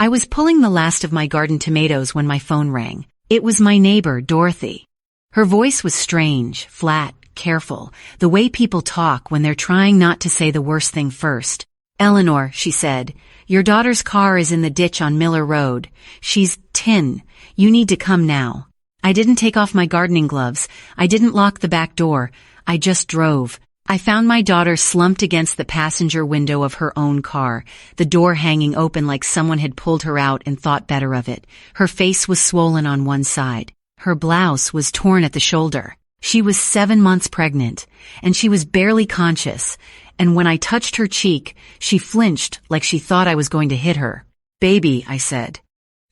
I was pulling the last of my garden tomatoes when my phone rang. It was my neighbor, Dorothy. Her voice was strange, flat, careful, the way people talk when they're trying not to say the worst thing first. "Eleanor," she said, "your daughter's car is in the ditch on Miller Road. She's 10. You need to come now." I didn't take off my gardening gloves. I didn't lock the back door. I just drove. I found my daughter slumped against the passenger window of her own car, the door hanging open like someone had pulled her out and thought better of it. Her face was swollen on one side. Her blouse was torn at the shoulder. She was 7 months pregnant, and she was barely conscious, and when I touched her cheek, she flinched like she thought I was going to hit her. "Baby," I said.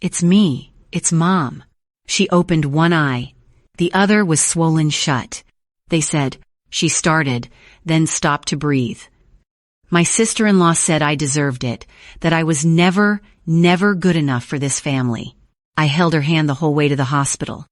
"It's me. It's Mom." She opened one eye. The other was swollen shut. They said, she started, then stopped to breathe. My sister-in-law said I deserved it, that I was never good enough for this family. I held her hand the whole way to the hospital.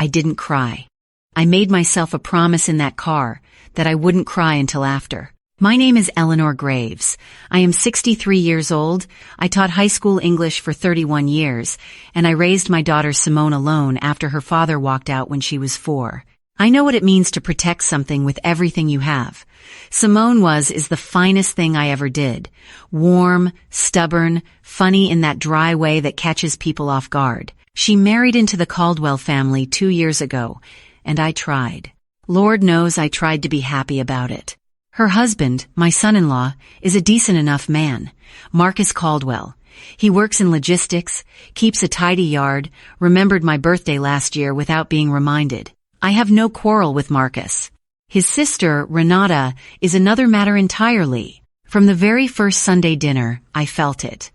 I didn't cry. I made myself a promise in that car that I wouldn't cry until after. My name is Eleanor Graves. I am 63 years old. I taught high school English for 31 years, and I raised my daughter Simone alone after her father walked out when she was 4. I know what it means to protect something with everything you have. Simone is the finest thing I ever did. Warm, stubborn, funny in that dry way that catches people off guard. She married into the Caldwell family 2 years ago, and I tried. Lord knows I tried to be happy about it. Her husband, my son-in-law, is a decent enough man, Marcus Caldwell. He works in logistics, keeps a tidy yard, remembered my birthday last year without being reminded. I have no quarrel with Marcus. His sister, Renata, is another matter entirely. From the very first Sunday dinner, I felt it.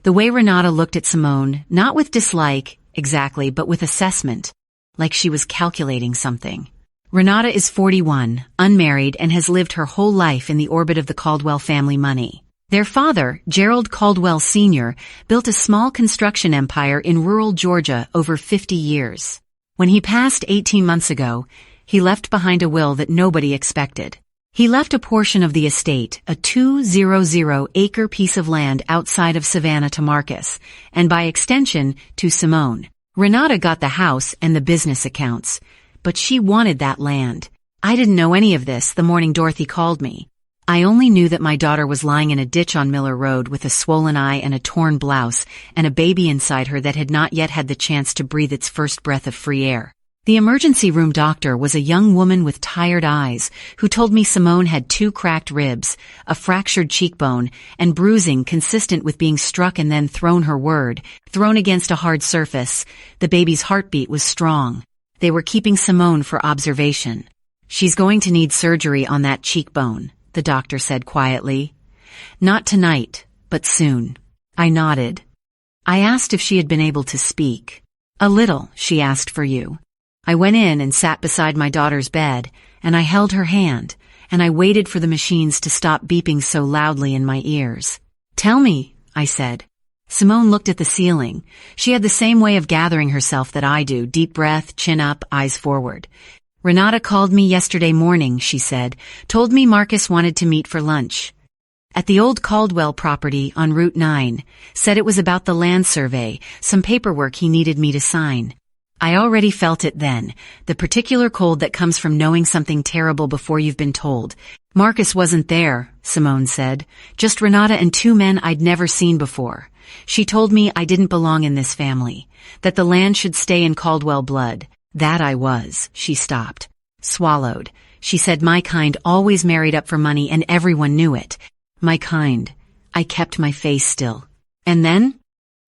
The way Renata looked at Simone, not with dislike, exactly, but with assessment, like she was calculating something. Renata is 41, unmarried, and has lived her whole life in the orbit of the Caldwell family money. Their father, Gerald Caldwell Sr., built a small construction empire in rural Georgia over 50 years. When he passed 18 months ago, he left behind a will that nobody expected. He left a portion of the estate, a 200-acre piece of land outside of Savannah, to Marcus, and by extension, to Simone. Renata got the house and the business accounts, but she wanted that land. I didn't know any of this the morning Dorothy called me. I only knew that my daughter was lying in a ditch on Miller Road with a swollen eye and a torn blouse and a baby inside her that had not yet had the chance to breathe its first breath of free air. The emergency room doctor was a young woman with tired eyes who told me Simone had 2 cracked ribs, a fractured cheekbone, and bruising consistent with being struck and then thrown against a hard surface. The baby's heartbeat was strong. They were keeping Simone for observation. "She's going to need surgery on that cheekbone," the doctor said quietly. "Not tonight, but soon." I nodded. I asked if she had been able to speak. "A little," she asked, "for you." I went in and sat beside my daughter's bed, and I held her hand, and I waited for the machines to stop beeping so loudly in my ears. "Tell me," I said. Simone looked at the ceiling. She had the same way of gathering herself that I do, deep breath, chin up, eyes forward. "Renata called me yesterday morning," she said, "told me Marcus wanted to meet for lunch. At the old Caldwell property on Route 9, said it was about the land survey, some paperwork he needed me to sign." I already felt it then, the particular cold that comes from knowing something terrible before you've been told. "Marcus wasn't there," Simone said, "just Renata and 2 men I'd never seen before. She told me I didn't belong in this family, that the land should stay in Caldwell blood. That I was." She stopped, swallowed. She said my kind always married up for money and everyone knew it. My kind. I kept my face still. "And then?"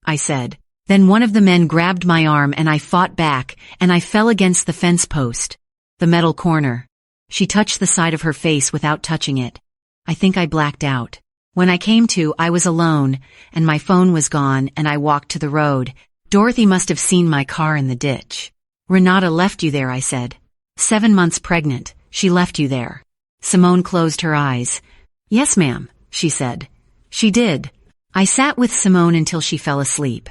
I said. "Then one of the men grabbed my arm and I fought back, and I fell against the fence post. The metal corner." She touched the side of her face without touching it. I think I blacked out. When I came to, I was alone, and my phone was gone, and I walked to the road. Dorothy must have seen my car in the ditch. "Renata left you there," I said. 7 months pregnant. She left you there." Simone closed her eyes. "Yes, ma'am," she said. "She did." I sat with Simone until she fell asleep.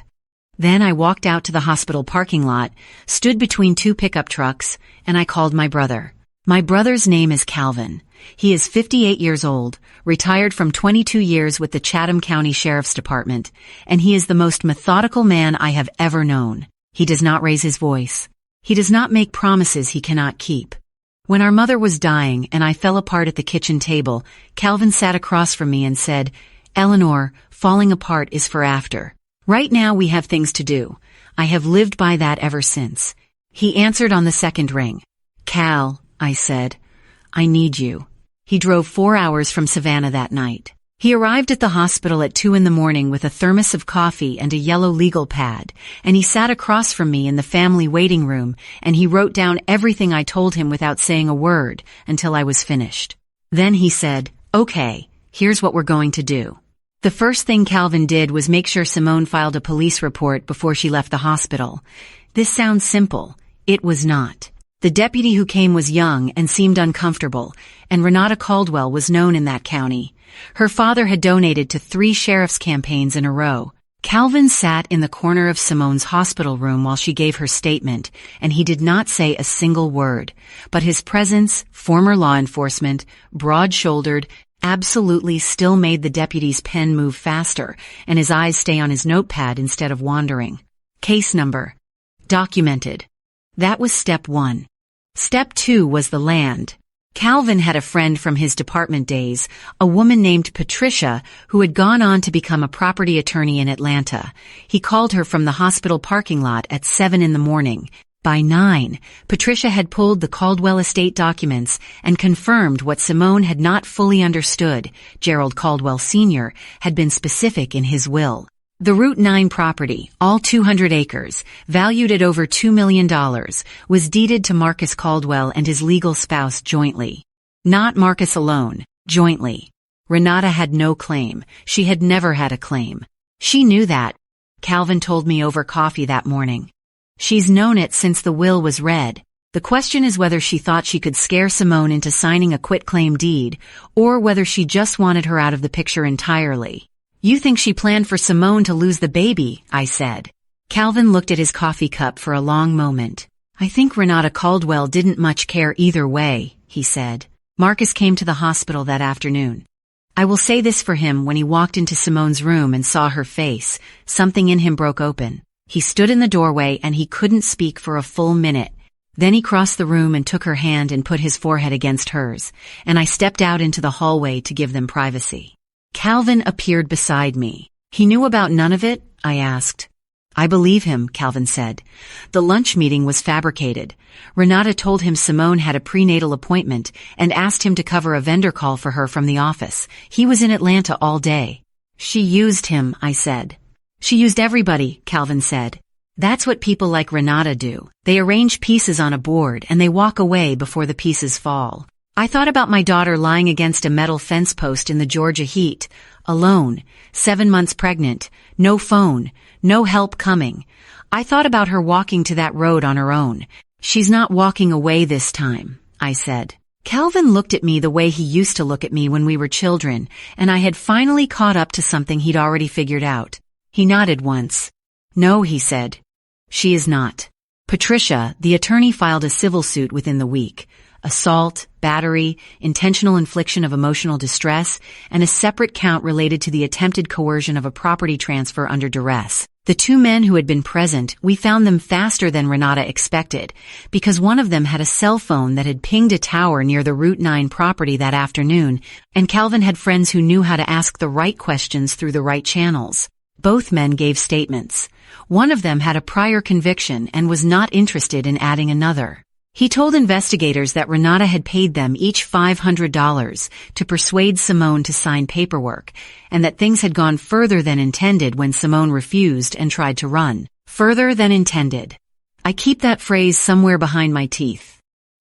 Then I walked out to the hospital parking lot, stood between 2 pickup trucks, and I called my brother. My brother's name is Calvin. He is 58 years old, retired from 22 years with the Chatham County Sheriff's Department, and he is the most methodical man I have ever known. He does not raise his voice. He does not make promises he cannot keep. When our mother was dying and I fell apart at the kitchen table, Calvin sat across from me and said, "Eleanor, falling apart is for after. Right now we have things to do. I have lived by that ever since." He answered on the second ring. "Cal," I said, "I need you." He drove 4 hours from Savannah that night. He arrived at the hospital at 2 a.m. with a thermos of coffee and a yellow legal pad, and he sat across from me in the family waiting room, and he wrote down everything I told him without saying a word until I was finished. Then he said, "Okay, here's what we're going to do." The first thing Calvin did was make sure Simone filed a police report before she left the hospital. This sounds simple. It was not. The deputy who came was young and seemed uncomfortable, and Renata Caldwell was known in that county. Her father had donated to 3 sheriff's campaigns in a row. Calvin sat in the corner of Simone's hospital room while she gave her statement, and he did not say a single word. But his presence, former law enforcement, broad-shouldered, absolutely still made the deputy's pen move faster, and his eyes stay on his notepad instead of wandering. Case number. Documented. That was step 1. Step 2 was the land. Calvin had a friend from his department days, a woman named Patricia, who had gone on to become a property attorney in Atlanta. He called her from the hospital parking lot at 7 a.m. By 9, Patricia had pulled the Caldwell estate documents and confirmed what Simone had not fully understood. Gerald Caldwell Sr. had been specific in his will. The Route 9 property, all 200 acres, valued at over $2 million, was deeded to Marcus Caldwell and his legal spouse jointly. Not Marcus alone, jointly. Renata had no claim. She had never had a claim. She knew that. Calvin told me over coffee that morning. She's known it since the will was read. The question is whether she thought she could scare Simone into signing a quitclaim deed, or whether she just wanted her out of the picture entirely. "You think she planned for Simone to lose the baby," I said. Calvin looked at his coffee cup for a long moment. "I think Renata Caldwell didn't much care either way," he said. Marcus came to the hospital that afternoon. I will say this for him: when he walked into Simone's room and saw her face, something in him broke open. He stood in the doorway and he couldn't speak for a full minute. Then he crossed the room and took her hand and put his forehead against hers, and I stepped out into the hallway to give them privacy. Calvin appeared beside me. "He knew about none of it?" I asked. "I believe him," Calvin said. "The lunch meeting was fabricated. Renata told him Simone had a prenatal appointment and asked him to cover a vendor call for her from the office. He was in Atlanta all day." "She used him," I said. "She used everybody," Calvin said. "That's what people like Renata do. They arrange pieces on a board and they walk away before the pieces fall. I thought about my daughter lying against a metal fence post in the Georgia heat, alone, 7 months pregnant, no phone, no help coming. I thought about her walking to that road on her own. She's not walking away this time," I said. Calvin looked at me the way he used to look at me when we were children, and I had finally caught up to something he'd already figured out. He nodded once. "No," he said. "She is not." Patricia, the attorney, filed a civil suit within the week. Assault, battery, intentional infliction of emotional distress, and a separate count related to the attempted coercion of a property transfer under duress. The 2 men who had been present, we found them faster than Renata expected, because one of them had a cell phone that had pinged a tower near the Route 9 property that afternoon, and Calvin had friends who knew how to ask the right questions through the right channels. Both men gave statements. One of them had a prior conviction and was not interested in adding another. He told investigators that Renata had paid them each $500 to persuade Simone to sign paperwork, and that things had gone further than intended when Simone refused and tried to run. Further than intended. I keep that phrase somewhere behind my teeth.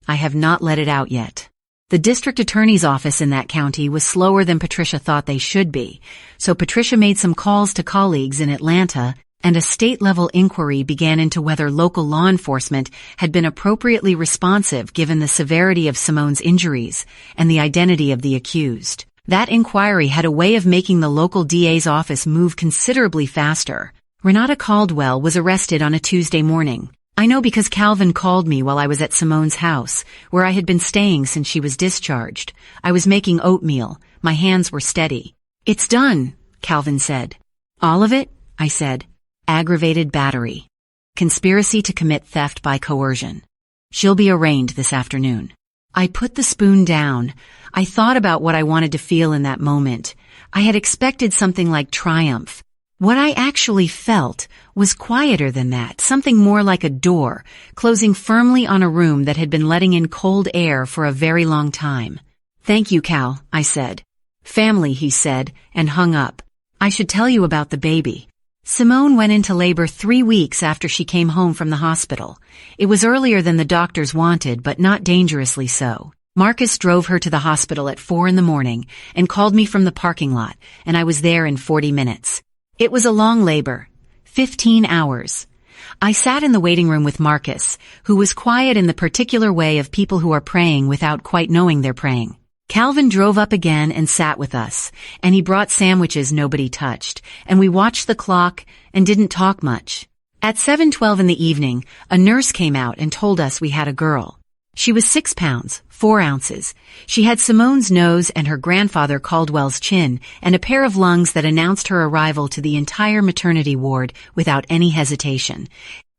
I have not let it out yet. The district attorney's office in that county was slower than Patricia thought they should be, so Patricia made some calls to colleagues in Atlanta, and a state-level inquiry began into whether local law enforcement had been appropriately responsive given the severity of Simone's injuries and the identity of the accused. That inquiry had a way of making the local DA's office move considerably faster. Renata Caldwell was arrested on a Tuesday morning. I know because Calvin called me while I was at Simone's house, where I had been staying since she was discharged. I was making oatmeal. My hands were steady. It's done, Calvin said. All of it? I said. Aggravated battery. Conspiracy to commit theft by coercion. She'll be arraigned this afternoon. I put the spoon down. I thought about what I wanted to feel in that moment. I had expected something like triumph. What I actually felt was quieter than that, something more like a door, closing firmly on a room that had been letting in cold air for a very long time. Thank you, Cal, I said. Family, he said, and hung up. I should tell you about the baby. Simone went into labor 3 weeks after she came home from the hospital. It was earlier than the doctors wanted, but not dangerously so. Marcus drove her to the hospital at 4 a.m. and called me from the parking lot, and I was there in 40 minutes. It was a long labor, 15 hours. I sat in the waiting room with Marcus, who was quiet in the particular way of people who are praying without quite knowing they're praying. Calvin drove up again and sat with us, and he brought sandwiches nobody touched, and we watched the clock and didn't talk much. At 7:12 in the evening, a nurse came out and told us we had a girl. She was 6 pounds, 4 ounces. She had Simone's nose and her grandfather Caldwell's chin, and a pair of lungs that announced her arrival to the entire maternity ward without any hesitation.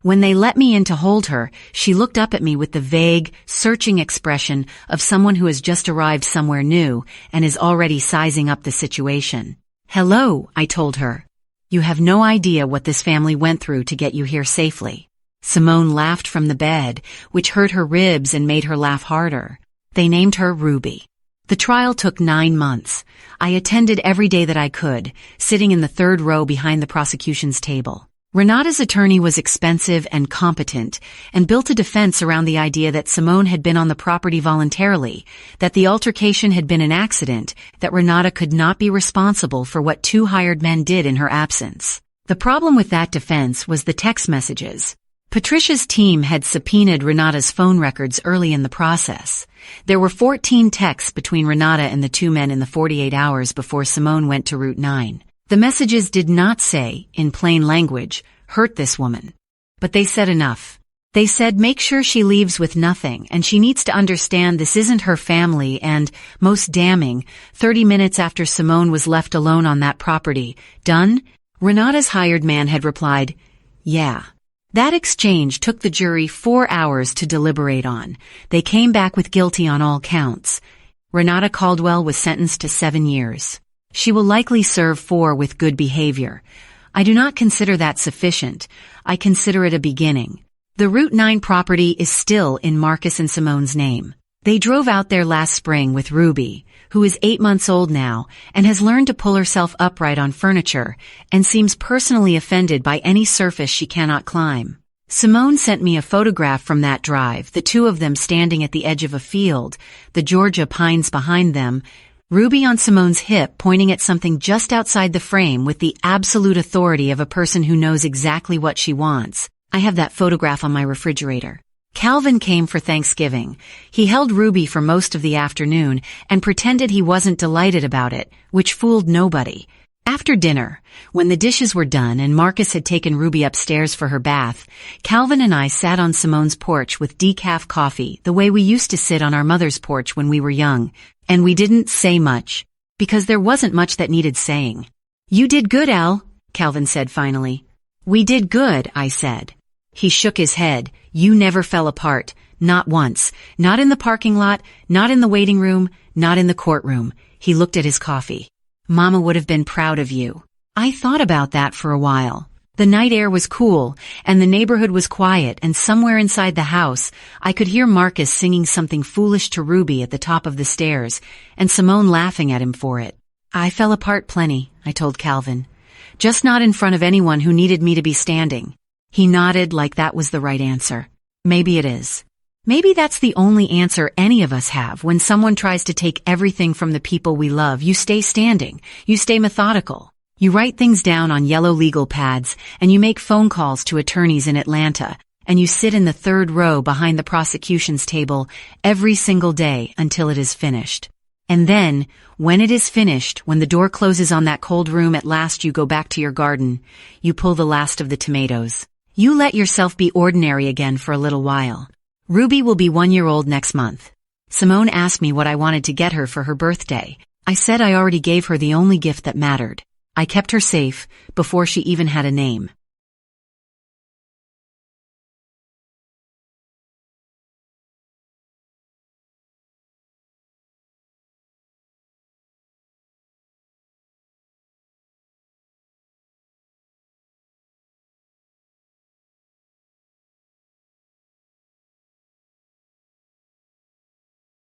When they let me in to hold her, she looked up at me with the vague, searching expression of someone who has just arrived somewhere new and is already sizing up the situation. Hello, I told her. You have no idea what this family went through to get you here safely. Simone laughed from the bed, which hurt her ribs and made her laugh harder. They named her Ruby. The trial took 9 months. I attended every day that I could, sitting in the 3rd row behind the prosecution's table. Renata's attorney was expensive and competent, and built a defense around the idea that Simone had been on the property voluntarily, that the altercation had been an accident, that Renata could not be responsible for what 2 hired men did in her absence. The problem with that defense was the text messages. Patricia's team had subpoenaed Renata's phone records early in the process. There were 14 texts between Renata and the 2 men in the 48 hours before Simone went to Route 9. The messages did not say, in plain language, hurt this woman. But they said enough. They said make sure she leaves with nothing, and she needs to understand this isn't her family, and, most damning, 30 minutes after Simone was left alone on that property, done? Renata's hired man had replied, yeah. That exchange took the jury 4 hours to deliberate on. They came back with guilty on all counts. Renata Caldwell was sentenced to 7 years. She will likely serve 4 with good behavior. I do not consider that sufficient. I consider it a beginning. The Route 9 property is still in Marcus and Simone's name. They drove out there last spring with Ruby, who is 8 months old now and has learned to pull herself upright on furniture and seems personally offended by any surface she cannot climb. Simone sent me a photograph from that drive, the 2 of them standing at the edge of a field, the Georgia pines behind them, Ruby on Simone's hip pointing at something just outside the frame with the absolute authority of a person who knows exactly what she wants. I have that photograph on my refrigerator. Calvin came for Thanksgiving. He held Ruby for most of the afternoon and pretended he wasn't delighted about it, which fooled nobody. After dinner, when the dishes were done and Marcus had taken Ruby upstairs for her bath, Calvin and I sat on Simone's porch with decaf coffee the way we used to sit on our mother's porch when we were young, and we didn't say much, because there wasn't much that needed saying. You did good, Al, Calvin said finally. We did good, I said. He shook his head. You never fell apart. Not once. Not in the parking lot, not in the waiting room, not in the courtroom. He looked at his coffee. Mama would have been proud of you. I thought about that for a while. The night air was cool, and the neighborhood was quiet, and somewhere inside the house, I could hear Marcus singing something foolish to Ruby at the top of the stairs, and Simone laughing at him for it. I fell apart plenty, I told Calvin. Just not in front of anyone who needed me to be standing. He nodded like that was the right answer. Maybe it is. Maybe that's the only answer any of us have when someone tries to take everything from the people we love. You stay standing. You stay methodical. You write things down on yellow legal pads, and you make phone calls to attorneys in Atlanta, and you sit in the 3rd row behind the prosecution's table every single day until it is finished. And then, when it is finished, when the door closes on that cold room, at last you go back to your garden. You pull the last of the tomatoes. You let yourself be ordinary again for a little while. Ruby will be 1 year old next month. Simone asked me what I wanted to get her for her birthday. I said I already gave her the only gift that mattered. I kept her safe before she even had a name.